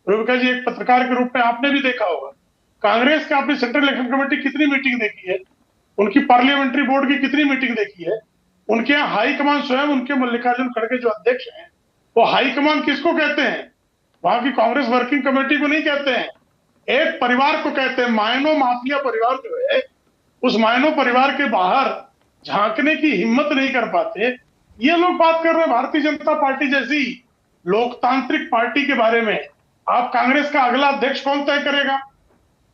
रूबिका जी, एक पत्रकार के रूप में आपने भी देखा होगा, कांग्रेस का आपने सेंट्रल इलेक्शन कमेटी कितनी मीटिंग देखी है, उनकी पार्लियामेंट्री बोर्ड की कितनी मीटिंग देखी है, उनके यहाँ हाईकमान स्वयं, उनके मल्लिकार्जुन खड़गे जो अध्यक्ष हैं, वो हाईकमान किसको कहते हैं? वहां की कांग्रेस वर्किंग कमेटी को नहीं कहते हैं, एक परिवार को कहते हैं। मायनो माफिया परिवार जो है, उस मायनो परिवार के बाहर झांकने की हिम्मत नहीं कर पाते। ये लोग बात कर रहे हैं भारतीय जनता पार्टी जैसी लोकतांत्रिक पार्टी के बारे में। आप कांग्रेस का अगला अध्यक्ष कौन तय करेगा?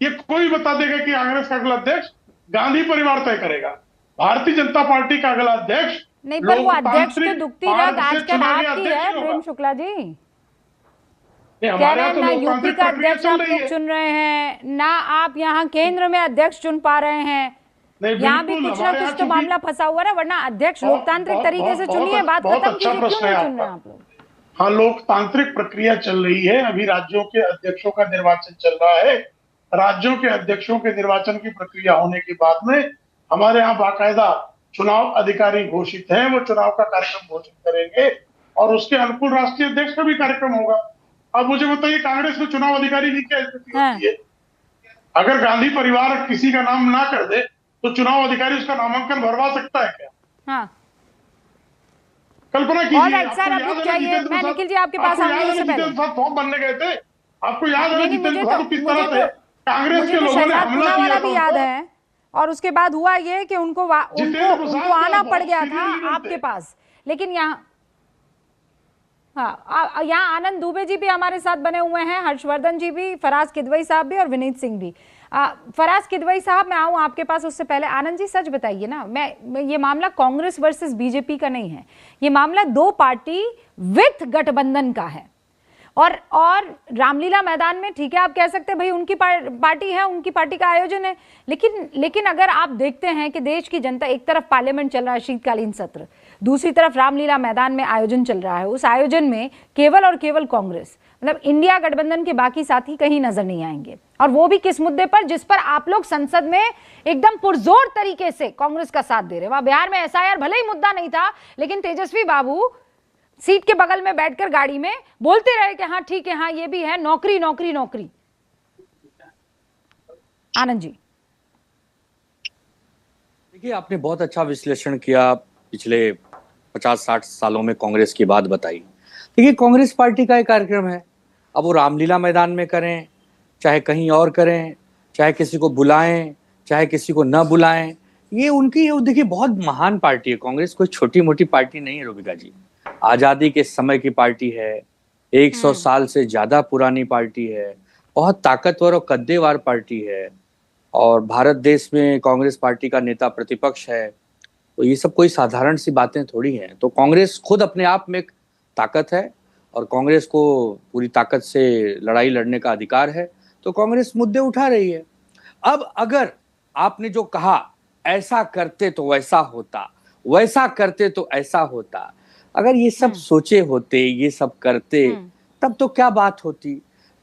ये कोई बता देगा कि कांग्रेस का अगला अध्यक्ष गांधी परिवार तय करेगा। भारतीय जनता पार्टी का अगला अध्यक्ष नहीं, पर वो अध्यक्ष तो दुखती रग आजकल आपकी है प्रेम शुक्ला जी। कह रहे हैं ना यूपी का अध्यक्ष आप लोग चुन रहे हैं, ना आप यहाँ केंद्र में अध्यक्ष चुन पा रहे हैं। यहाँ भी कुछ ना कुछ तो मामला फंसा हुआ है, वरना अध्यक्ष लोकतांत्रिक तरीके से चुनिए, बात खत्म कीजिए, क्यों नहीं चुन रहे आप लोग? हाँ, लोकतांत्रिक प्रक्रिया चल रही है, अभी राज्यों के अध्यक्षों का निर्वाचन चल रहा है। राज्यों के अध्यक्षों के निर्वाचन की प्रक्रिया होने के बाद में हमारे यहाँ बाकायदा चुनाव अधिकारी घोषित हैं, वो चुनाव का कार्यक्रम घोषित करेंगे और उसके अनुकूल राष्ट्रीय अध्यक्ष का भी कार्यक्रम होगा। अब मुझे बताइए, कांग्रेस में चुनाव अधिकारी की क्या स्थिति होती है? अगर गांधी परिवार किसी का नाम ना कर दे तो चुनाव अधिकारी उसका नामांकन भरवा सकता है क्या? हाँ, कल्पना कीजिए। सर अब क्या ये, मैं निखिल जी आपके पास आऊंगी उससे पहले फॉर्म बनने गए थे, आपको याद है जितेंद्र साहब किस तरह से कांग्रेस के लोगों ने हमला किया भी याद है, और उसके बाद हुआ ये कि उनको आना पड़ गया था आपके पास। लेकिन यहाँ हाँ, यहाँ आनंद दुबे जी भी हमारे साथ बने हुए हैं, हर्षवर्धन जी भी, फराज किदवई साहब भी और विनीत सिंह भी। फराज किदवई साहब, मैं आऊं आपके पास उससे पहले आनंद जी सच बताइए ना, मैं ये मामला कांग्रेस वर्सेस बीजेपी का नहीं है, ये मामला दो पार्टी विथ गठबंधन का है। और रामलीला मैदान में ठीक है, आप कह सकते हैं भाई उनकी पार्टी है, उनकी पार्टी का आयोजन है, लेकिन अगर आप देखते हैं कि देश की जनता, एक तरफ पार्लियामेंट चल रहा है, शीतकालीन सत्र, दूसरी तरफ रामलीला मैदान में आयोजन चल रहा है, उस आयोजन में केवल और केवल कांग्रेस, मतलब इंडिया गठबंधन के बाकी साथी कहीं नजर नहीं आएंगे। और वो भी किस मुद्दे पर, जिस पर आप लोग संसद में एकदम पुरजोर तरीके से कांग्रेस का साथ दे रहे हैं। वहां बिहार में एसआईआर भले ही मुद्दा नहीं था, लेकिन तेजस्वी बाबू सीट के बगल में बैठकर गाड़ी में बोलते रहे कि हाँ ठीक है, हाँ ये भी है, नौकरी नौकरी नौकरी। आनंद जी, देखिए आपने बहुत अच्छा विश्लेषण किया, पिछले 50-60 सालों में कांग्रेस की बात बताई। देखिए कांग्रेस पार्टी का एक कार्यक्रम है, अब वो रामलीला मैदान में करें, चाहे कहीं और करें, चाहे किसी को बुलाएं, चाहे किसी को न बुलाएं, ये उनकी, देखिए बहुत महान पार्टी है कांग्रेस, कोई छोटी मोटी पार्टी नहीं है रूबिका जी। आजादी के समय की पार्टी है, 100 साल से ज्यादा पुरानी पार्टी है, बहुत ताकतवर और कद्देवार पार्टी है, और भारत देश में कांग्रेस पार्टी का नेता प्रतिपक्ष है, तो ये सब कोई साधारण सी बातें थोड़ी हैं। तो कांग्रेस खुद अपने आप में एक ताकत है, और कांग्रेस को पूरी ताकत से लड़ाई लड़ने का अधिकार है, तो कांग्रेस मुद्दे उठा रही है। अब अगर आपने जो कहा, ऐसा करते तो वैसा होता, वैसा करते तो ऐसा होता, अगर ये सब सोचे होते, ये सब करते, तब तो क्या बात होती।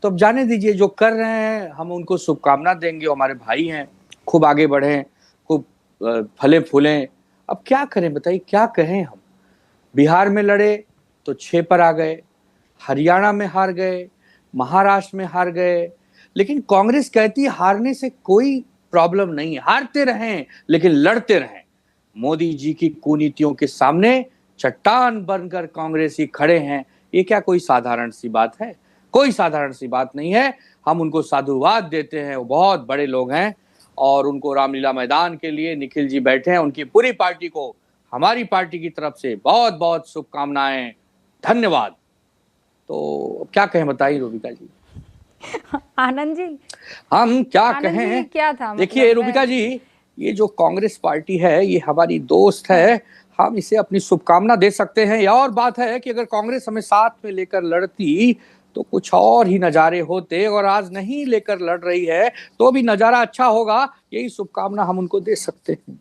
तो अब जाने दीजिए, जो कर रहे हैं हम उनको शुभकामना देंगे, हमारे भाई हैं, खूब आगे बढ़ें, खूब फले फूलें। अब क्या करें बताइए, क्या कहें हम? बिहार में लड़े तो 6 पर आ गए, हरियाणा में हार गए, महाराष्ट्र में हार गए, लेकिन कांग्रेस कहती है हारने से कोई प्रॉब्लम नहीं है, हारते रहें लेकिन लड़ते रहें। मोदी जी की कुनीतियों के सामने चट्टान बनकर कांग्रेसी खड़े हैं। ये क्या कोई साधारण सी बात है? कोई साधारण सी बात नहीं है। हम उनको साधुवाद देते हैं, वो बहुत बड़े लोग हैं, और उनको रामलीला मैदान के लिए निखिल जी बैठे हैं, उनकी पूरी पार्टी को हमारी पार्टी की तरफ से बहुत बहुत शुभकामनाएं, धन्यवाद। तो क्या कहें बताइए रूबिका जी। आनंद जी, हम क्या कहें? क्या था देखिए रूबिका जी, ये जो कांग्रेस पार्टी है ये हमारी दोस्त है, हम इसे अपनी शुभकामना दे सकते हैं। या और बात है कि अगर कांग्रेस हमें साथ में लेकर लड़ती तो कुछ और ही नजारे होते, और आज नहीं लेकर लड़ रही है तो भी नजारा अच्छा होगा, यही शुभकामना हम उनको दे सकते हैं।